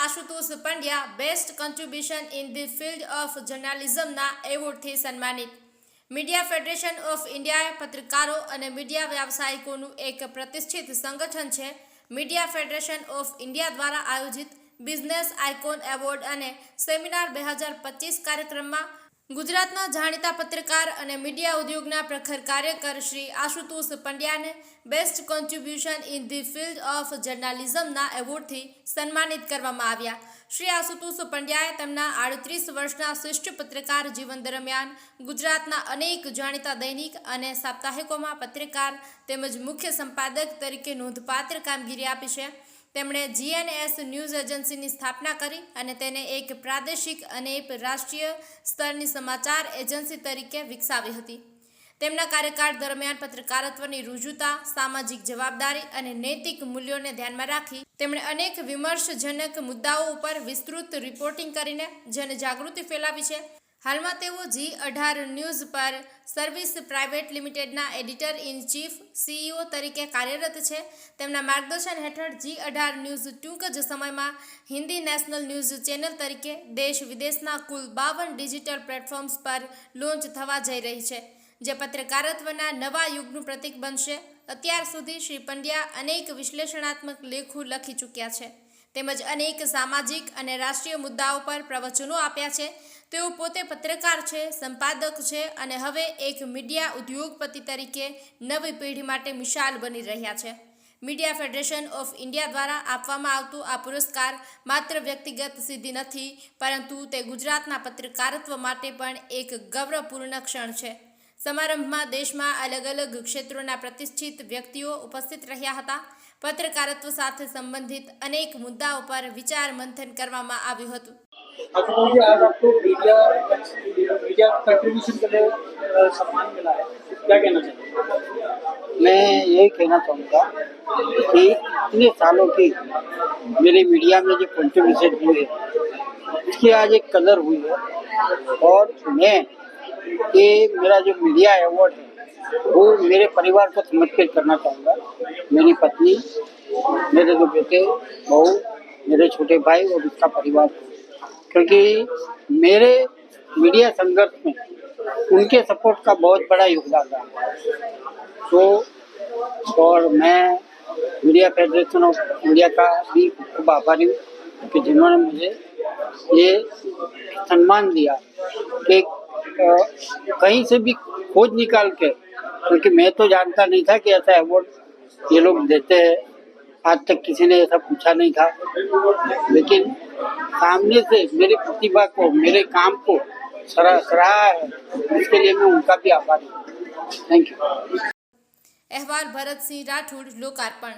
Ashutosh Pandya best contribution in the field of જર્નાલિઝમના એવોર્ડથી સન્માનિત। મીડિયા ફેડરેશન ઓફ ઇન્ડિયાએ પત્રકારો અને મીડિયા વ્યાવસાયિકોનું એક પ્રતિષ્ઠિત સંગઠન છે। મીડિયા ફેડરેશન ઓફ ઇન્ડિયા દ્વારા આયોજિત બિઝનેસ આઇકોન એવોર્ડ અને સેમિનાર 2025 કાર્યક્રમમાં ગુજરાતના જાણીતા પત્રકાર અને મીડિયા ઉદ્યોગના પ્રખર કાર્યકર શ્રી આશુતોષ પંડ્યાને best contribution in the field of જર્નાલિઝમના એવોર્ડથી સન્માનિત કરવામાં આવ્યા। શ્રી આશુતોષ પંડ્યાએ તેમના 38 વર્ષના શ્રેષ્ઠ પત્રકાર જીવન દરમિયાન ગુજરાતના અનેક જાણીતા દૈનિક અને સાપ્તાહિકોમાં પત્રકાર તેમજ મુખ્ય સંપાદક તરીકે નોંધપાત્ર કામગીરી આપી છે। તેમણે GNS ન્યૂઝ એજન્સીની સ્થાપના કરી અને તેને એક પ્રાદેશિક અને એક રાષ્ટ્રીય સ્તરની સમાચાર એજન્સી તરીકે વિકસાવી હતી। તેમના કાર્યકાળ દરમિયાન પત્રકારત્વની રુજુતા, સામાજિક જવાબદારી અને નૈતિક મૂલ્યોને ધ્યાનમાં રાખી તેમણે અનેક વિમર્શજનક મુદ્દાઓ ઉપર વિસ્તૃત રિપોર્ટિંગ કરીને જનજાગૃતિ ફેલાવી છે। હાલમાં તેઓ G18 ન્યૂઝ પર સર્વિસ પ્રાઇવેટ લિમિટેડના એડિટર ઇન ચીફ CEO તરીકે કાર્યરત છે। તેમના માર્ગદર્શન હેઠળ G18 ન્યૂઝ ટૂંક જ સમયમાં હિન્દી નેશનલ ન્યૂઝ ચેનલ તરીકે દેશ વિદેશના કુલ 52 ડિજિટલ પ્લેટફોર્મ્સ પર લોન્ચ થવા જઈ રહી છે, જે પત્રકારત્વના નવા યુગનું પ્રતીક બનશે। અત્યાર સુધી શ્રી પંડ્યા અનેક વિશ્લેષણાત્મક લેખો લખી ચૂક્યા છે તેમજ અનેક સામાજિક અને રાષ્ટ્રીય મુદ્દાઓ પર પ્રવચનો આપ્યા છે। તેઓ પોતે પત્રકાર છે, સંપાદક છે અને હવે એક મીડિયા ઉદ્યોગપતિ તરીકે નવી પેઢી માટે મિસાલ બની રહ્યા છે। મીડિયા ફેડરેશન ઓફ ઇન્ડિયા દ્વારા આપવામાં આવતું આ પુરસ્કાર માત્ર વ્યક્તિગત સિદ્ધિ નથી, પરંતુ તે ગુજરાતના પત્રકારત્વ માટે પણ એક ગૌરવપૂર્ણ ક્ષણ છે। સમારંભમાં દેશમાં અલગ અલગ ક્ષેત્રોના પ્રતિષ્ઠિત વ્યક્તિઓ ઉપસ્થિત રહ્યા હતા। પત્રકારત્વ સાથે સંબંધિત અનેક મુદ્દાઓ પર વિચાર મંથન કરવામાં આવ્યું હતું। मुझे आज आपको मीडिया कंट्रीब्यूशन के लिए सम्मान मिला है, क्या कहना चाहिए? मैं यही कहना चाहूँगा कि इतने सालों की मेरी मीडिया में जो कंट्रीब्यूशन हुई है उसकी आज एक कदर हुई है और मैं ये मेरा जो मीडिया अवार्ड है वो मेरे परिवार को समर्पित करना चाहूँगा। मेरी पत्नी, मेरे दो बेटे, बहू, मेरे छोटे भाई और उसका परिवार को, क्योंकि मेरे मीडिया संघर्ष में उनके सपोर्ट का बहुत बड़ा योगदान रहा। तो और मैं मीडिया फेडरेशन ऑफ इंडिया का भी खूब आभारी हूँ कि जिन्होंने मुझे ये सम्मान दिया कि कहीं से भी खोज निकाल के, क्योंकि मैं तो जानता नहीं था कि ऐसा अवार्ड ये लोग देते हैं। आज तक किसी ने ऐसा पूछा नहीं था, लेकिन सामने से मेरी प्रतिभा को, मेरे काम को सराहा है, इसके लिए मैं उनका भी आभारी हूँ। Thank you. अहवाल भरत सिंह राठौड़, लोकार्पण।